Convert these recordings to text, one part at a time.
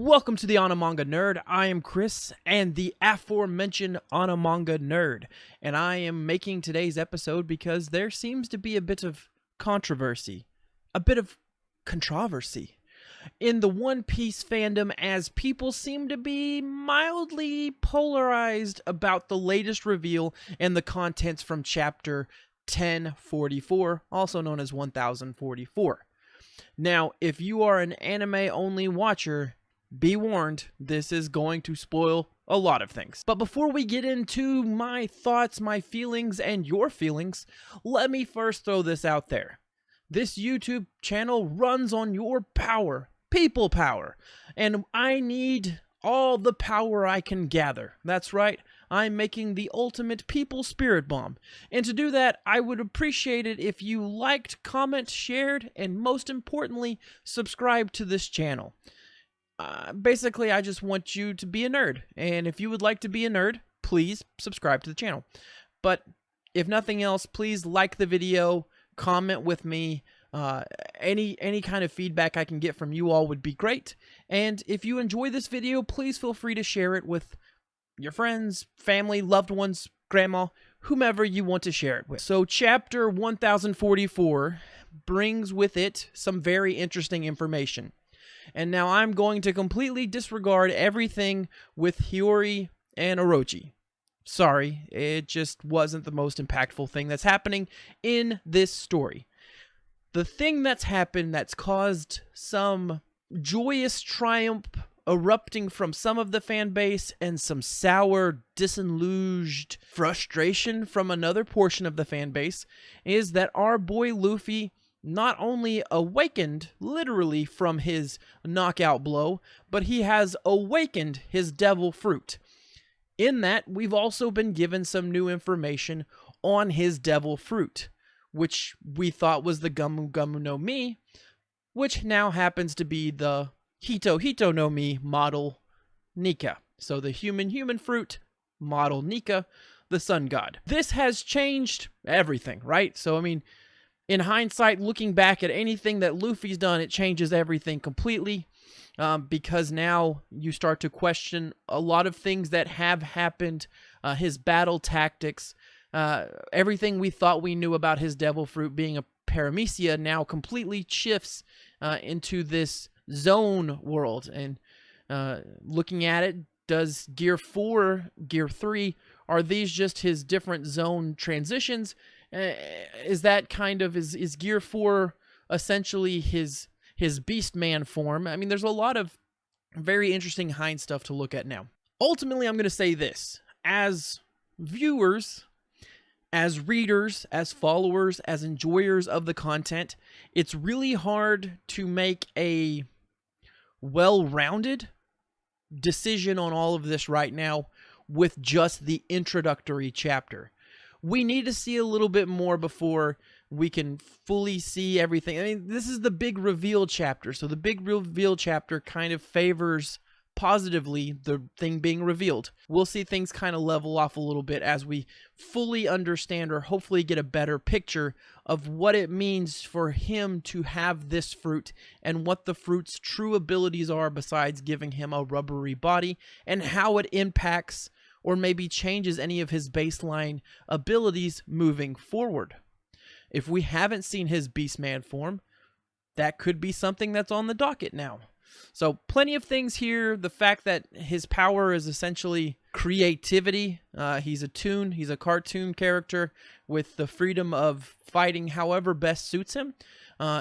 Welcome to the Anamanga Nerd. I am Chris, and the aforementioned Anamanga Nerd, and I am making today's episode because there seems to be a bit of controversy, a bit of controversy in the One Piece fandom, as people seem to be mildly polarized about the latest reveal and the contents from chapter 1044, also known as 1044. Now, if you are an anime-only watcher, be warned, this is going to spoil a lot of things. But before we get into my thoughts, my feelings, and your feelings, let me first throw this out there. This YouTube channel runs on your power, people power, and I need all the power I can gather. That's right, I'm making the ultimate people spirit bomb. And to do that, I would appreciate it if you liked, comment, shared, and most importantly, subscribe to this channel. Basically, I just want you to be a nerd. And if you would like to be a nerd, please subscribe to the channel. But if nothing else, please like the video, comment with me. Any kind of feedback I can get from you all would be great. And if you enjoy this video, please feel free to share it with your friends, family, loved ones, grandma, whomever you want to share it with. So chapter 1044 brings with it some very interesting information. And now I'm going to completely disregard everything with Hiyori and Orochi. Sorry, it just wasn't the most impactful thing that's happening in this story. The thing that's happened that's caused some joyous triumph erupting from some of the fan base and some sour, disillusioned frustration from another portion of the fan base is that our boy Luffy not only awakened literally from his knockout blow, but he has awakened his devil fruit. In that, we've also been given some new information on his devil fruit, which we thought was the Gumu Gumu no Mi, which now happens to be the Hito Hito no Mi model Nika. So the human fruit model Nika, the sun god. This has changed everything, right? So, I mean, in hindsight, looking back at anything that Luffy's done, it changes everything completely, because now you start to question a lot of things that have happened, his battle tactics, everything we thought we knew about his devil fruit being a paramecia now completely shifts into this zone world. And looking at it, does Gear 4, Gear 3, are these just his different zone transitions? Is that kind of, is Gear 4 essentially his Beast Man form? I mean, there's a lot of very interesting hind stuff to look at now. Ultimately, I'm going to say this. As viewers, as readers, as followers, as enjoyers of the content, it's really hard to make a well-rounded decision on all of this right now with just the introductory chapter. We need to see a little bit more before we can fully see everything. I mean, this is the big reveal chapter, so the big reveal chapter kind of favors positively the thing being revealed. We'll see things kind of level off a little bit as we fully understand, or hopefully get a better picture of what it means for him to have this fruit and what the fruit's true abilities are besides giving him a rubbery body, and how it impacts or maybe changes any of his baseline abilities moving forward. If we haven't seen his Beastman form, that could be something that's on the docket now. So plenty of things here. The fact that his power is essentially creativity. He's a cartoon character with the freedom of fighting however best suits him.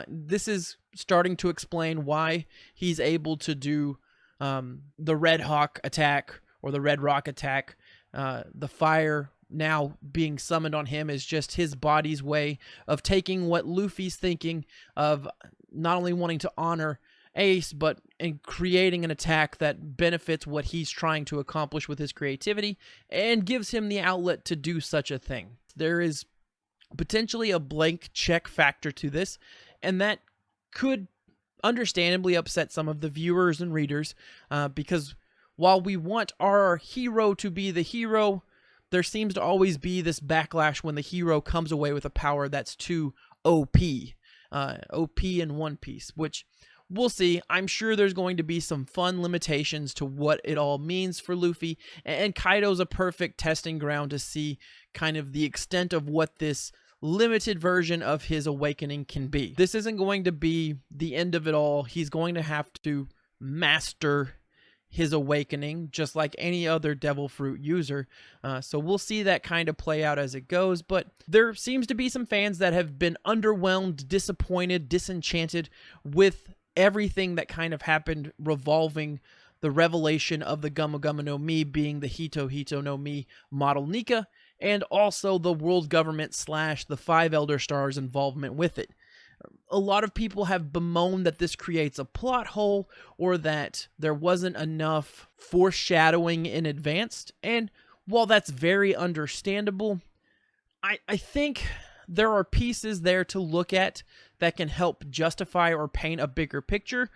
This is starting to explain why he's able to do the Red Hawk attack, or the Red Rock attack. The fire now being summoned on him is just his body's way of taking what Luffy's thinking of, not only wanting to honor Ace, but in creating an attack that benefits what he's trying to accomplish with his creativity and gives him the outlet to do such a thing. There is potentially a blank check factor to this, and that could understandably upset some of the viewers and readers, because while we want our hero to be the hero, there seems to always be this backlash when the hero comes away with a power that's too OP. OP in One Piece, which We'll see. I'm sure there's going to be some fun limitations to what it all means for Luffy, and Kaido's a perfect testing ground to see kind of the extent of what this limited version of his awakening can be. This isn't going to be the end of it all. He's going to have to master his awakening just like any other devil fruit user. So we'll see that kind of play out as it goes, but there seems to be some fans that have been underwhelmed, disappointed, disenchanted with everything that kind of happened revolving the revelation of the Gummo Gummo no Mi being the Hito Hito no Mi model Nika, and also the world government / the Five Elder Stars involvement with it. A lot of people have bemoaned that this creates a plot hole or that there wasn't enough foreshadowing in advance, and while that's very understandable, I think there are pieces there to look at that can help justify or paint a bigger picture.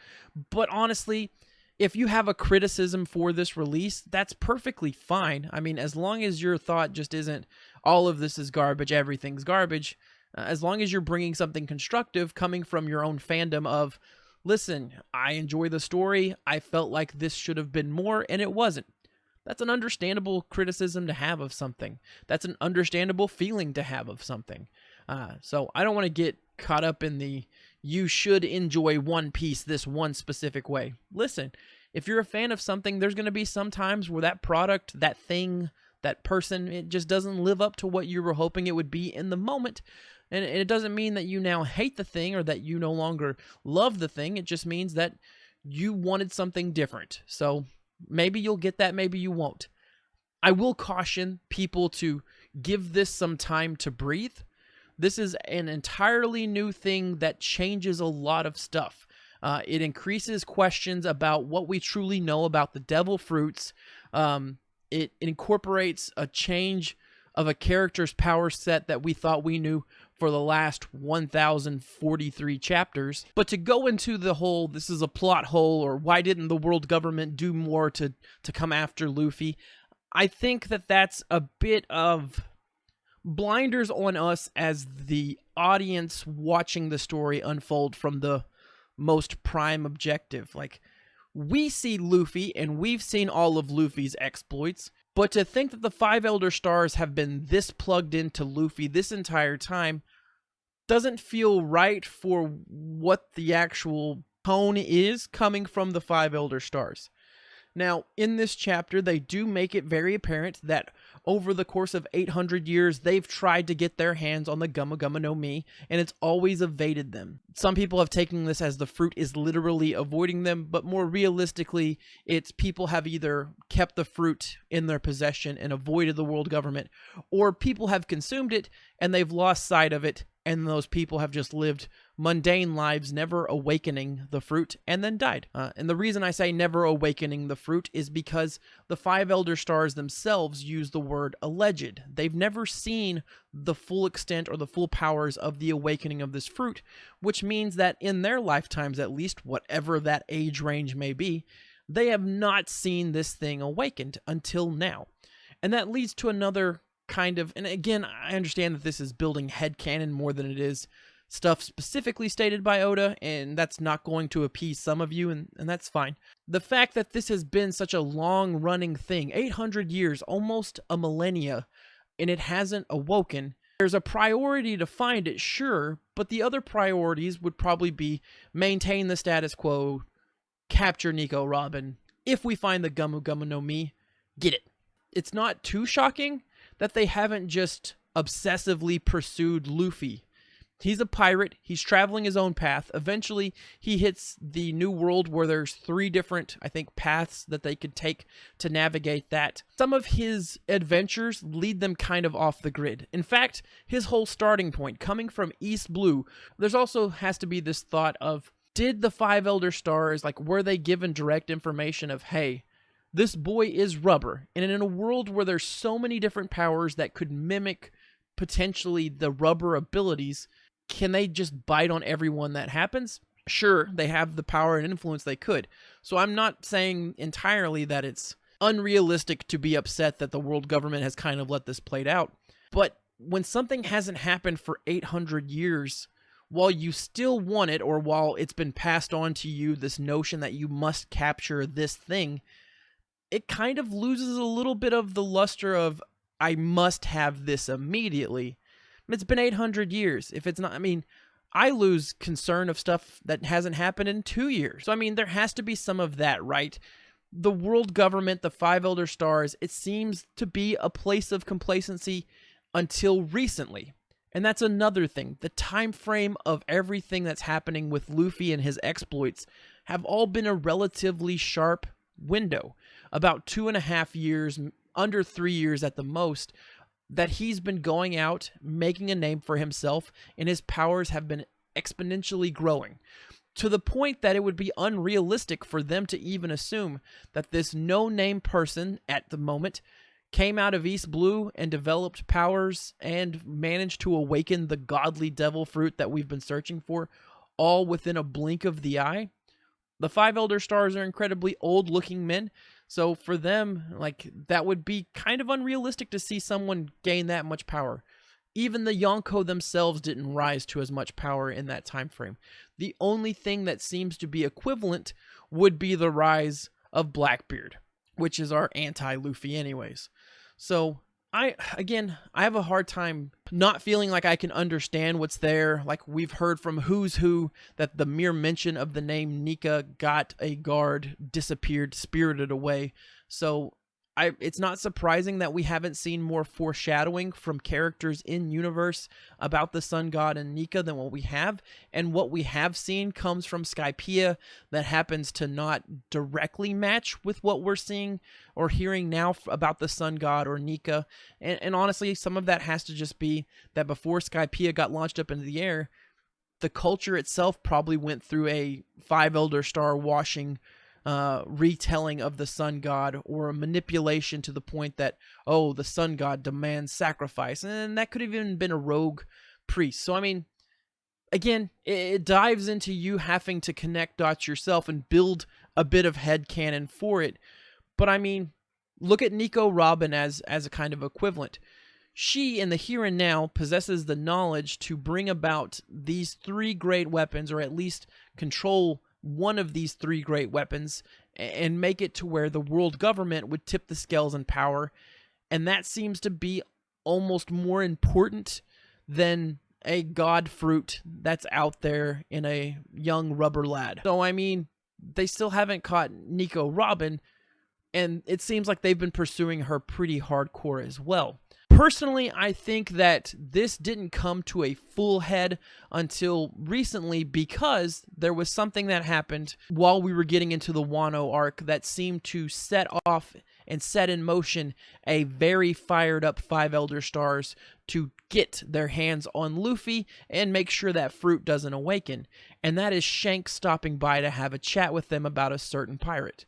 But honestly, if you have a criticism for this release, that's perfectly fine. I mean, as long as your thought just isn't all of this is garbage, everything's garbage, as long as you're bringing something constructive coming from your own fandom of, listen, I enjoy the story, I felt like this should have been more, and it wasn't. That's an understandable criticism to have of something. That's an understandable feeling to have of something. So I don't want to get caught up in the you should enjoy One Piece this one specific way. Listen, if you're a fan of something, there's going to be some times where that product, that thing, that person, it just doesn't live up to what you were hoping it would be in the moment. And it doesn't mean that you now hate the thing or that you no longer love the thing. It just means that you wanted something different. So maybe you'll get that, maybe you won't. I will caution people to give this some time to breathe. This is an entirely new thing that changes a lot of stuff. It increases questions about what we truly know about the devil fruits. It incorporates a change of a character's power set that we thought we knew for the last 1,043 chapters. But to go into the whole, this is a plot hole, or why didn't the world government do more to come after Luffy, I think that that's a bit of blinders on us as the audience watching the story unfold from the most prime objective. Like, we see Luffy, and we've seen all of Luffy's exploits, but to think that the Five Elder Stars have been this plugged into Luffy this entire time doesn't feel right for what the actual tone is coming from the Five Elder Stars. Now, in this chapter, they do make it very apparent that over the course of 800 years, they've tried to get their hands on the Gummo Gummo no Mi, and it's always evaded them. Some people have taken this as the fruit is literally avoiding them, but more realistically, it's people have either kept the fruit in their possession and avoided the world government, or people have consumed it and they've lost sight of it, and those people have just lived mundane lives, never awakening the fruit, and then died. And the reason I say never awakening the fruit is because the Five Elder Stars themselves use the word alleged. They've never seen the full extent or the full powers of the awakening of this fruit, which means that in their lifetimes, at least, whatever that age range may be, they have not seen this thing awakened until now. And that leads to another kind of, and again, I understand that this is building headcanon more than it is stuff specifically stated by Oda, and that's not going to appease some of you, and that's fine. The fact that this has been such a long-running thing, 800 years, almost a millennia, and it hasn't awoken, there's a priority to find it, sure, but the other priorities would probably be maintain the status quo, capture Nico Robin. If we find the Gummo Gummo no Mi, get it. It's not too shocking that they haven't just obsessively pursued Luffy. He's a pirate. He's traveling his own path. Eventually, he hits the new world where there's 3 different, I think, paths that they could take to navigate that. Some of his adventures lead them kind of off the grid. In fact, his whole starting point, coming from East Blue, there's also has to be this thought of, did the Five Elder Stars, like, were they given direct information of, hey, this boy is rubber, and in a world where there's so many different powers that could mimic potentially the rubber abilities, can they just bite on everyone that happens? Sure, they have the power and influence they could. So I'm not saying entirely that it's unrealistic to be upset that the world government has kind of let this played out. But when something hasn't happened for 800 years, while you still want it, or while it's been passed on to you, this notion that you must capture this thing, it kind of loses a little bit of the luster of, I must have this immediately. It's been 800 years. If it's not, I mean, I lose concern of stuff that hasn't happened in 2 years. So, I mean, there has to be some of that, right? The world government, the Five Elder Stars, it seems to be a place of complacency until recently. And that's another thing. The time frame of everything that's happening with Luffy and his exploits have all been a relatively sharp window. About 2.5 years, under 3 years at the most, that he's been going out, making a name for himself, and his powers have been exponentially growing, to the point that it would be unrealistic for them to even assume that this no-name person at the moment came out of East Blue and developed powers and managed to awaken the godly devil fruit that we've been searching for, all within a blink of the eye. The Five Elder Stars are incredibly old-looking men, so for them, like, that would be kind of unrealistic to see someone gain that much power. Even the Yonko themselves didn't rise to as much power in that time frame. The only thing that seems to be equivalent would be the rise of Blackbeard, which is our anti-Luffy anyways. So, I have a hard time not feeling like I can understand what's there. Like, we've heard from Who's Who that the mere mention of the name Nika got a guard disappeared, spirited away. So, it's not surprising that we haven't seen more foreshadowing from characters in universe about the Sun God and Nika than what we have. And what we have seen comes from Skypiea that happens to not directly match with what we're seeing or hearing now about the Sun God or Nika. And honestly, some of that has to just be that before Skypiea got launched up into the air, the culture itself probably went through a Five Elder Star washing retelling of the Sun God, or a manipulation to the point that, oh, the Sun God demands sacrifice, and that could have even been a rogue priest. So I mean, again, it dives into you having to connect dots yourself and build a bit of headcanon for it. But I mean, look at Nico Robin as a kind of equivalent. She, in the here and now, possesses the knowledge to bring about these 3 great weapons, or at least control one of these 3 great weapons, and make it to where the world government would tip the scales in power. And that seems to be almost more important than a god fruit that's out there in a young rubber lad. So I mean, they still haven't caught Nico Robin, and it seems like they've been pursuing her pretty hardcore as well. Personally, I think that this didn't come to a full head until recently, because there was something that happened while we were getting into the Wano arc that seemed to set off and set in motion a very fired up Five Elder Stars to get their hands on Luffy and make sure that fruit doesn't awaken. And that is Shanks stopping by to have a chat with them about a certain pirate.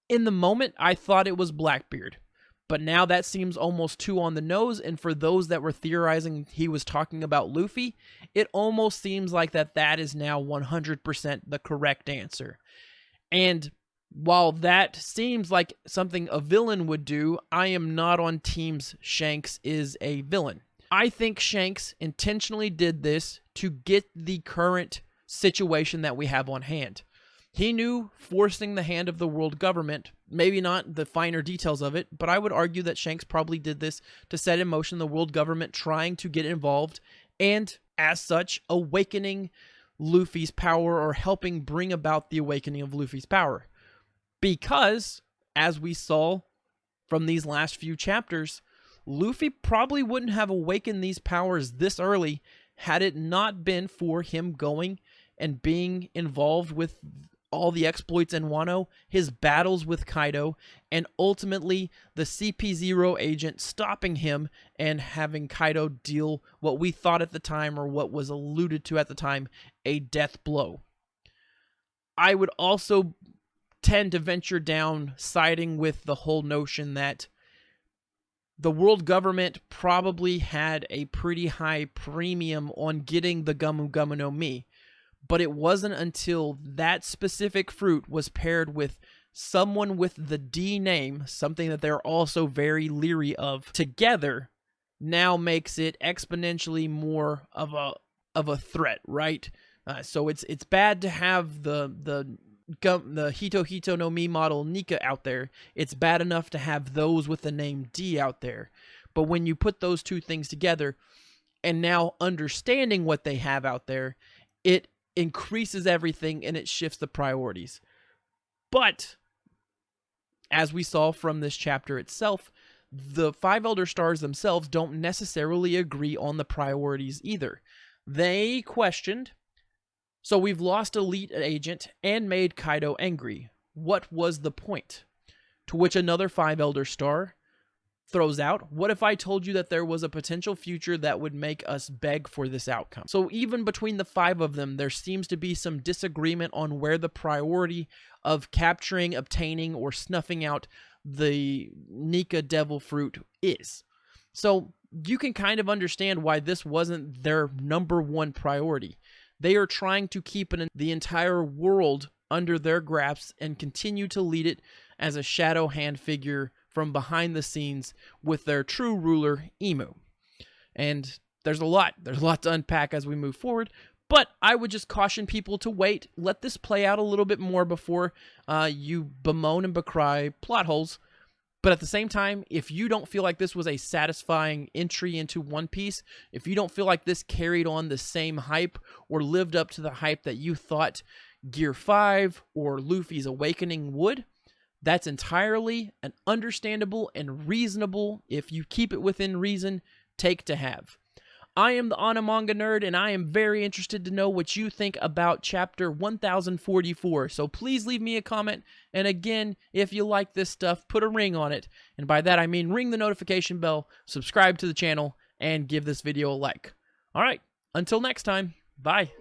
In the moment, I thought it was Blackbeard. But now that seems almost too on the nose, and for those that were theorizing he was talking about Luffy, it almost seems like that is now 100% the correct answer. And while that seems like something a villain would do, I am not on teams Shanks is a villain. I think Shanks intentionally did this to get the current situation that we have on hand. He knew forcing the hand of the world government, maybe not the finer details of it, but I would argue that Shanks probably did this to set in motion the world government trying to get involved, and as such, awakening Luffy's power, or helping bring about the awakening of Luffy's power. Because, as we saw from these last few chapters, Luffy probably wouldn't have awakened these powers this early had it not been for him going and being involved with all the exploits in Wano, his battles with Kaido, and ultimately the CP0 agent stopping him and having Kaido deal what we thought at the time, or what was alluded to at the time, a death blow. I would also tend to venture down siding with the whole notion that the world government probably had a pretty high premium on getting the Gumu Gumu no Mi. But it wasn't until that specific fruit was paired with someone with the D name, something that they're also very leery of, together, now makes it exponentially more of a of a threat, right? So it's bad to have the Hito Hito no Mi model Nika out there. It's bad enough to have those with the name D out there. But when you put those two things together, and now understanding what they have out there, it increases everything and it shifts the priorities. But as we saw from this chapter itself, the 5 Elder Stars themselves don't necessarily agree on the priorities either. They questioned, so we've lost Elite Agent and made Kaido angry. What was the point? To which another 5 Elder Star throws out, what if I told you that there was a potential future that would make us beg for this outcome? So even between the 5 of them, there seems to be some disagreement on where the priority of capturing, obtaining, or snuffing out the Nika Devil Fruit is. So you can kind of understand why this wasn't their number one priority. They are trying to keep the entire world under their grasp and continue to lead it as a shadow hand figure from behind the scenes with their true ruler, Emu. And there's a lot to unpack as we move forward, but I would just caution people to wait, let this play out a little bit more before you bemoan and becry plot holes. But at the same time, if you don't feel like this was a satisfying entry into One Piece, if you don't feel like this carried on the same hype or lived up to the hype that you thought Gear 5 or Luffy's Awakening would, that's entirely an understandable and reasonable, if you keep it within reason, take to have. I am the Manga Nerd, and I am very interested to know what you think about Chapter 1044, so please leave me a comment, and again, if you like this stuff, put a ring on it, and by that I mean ring the notification bell, subscribe to the channel, and give this video a like. Alright, until next time, bye.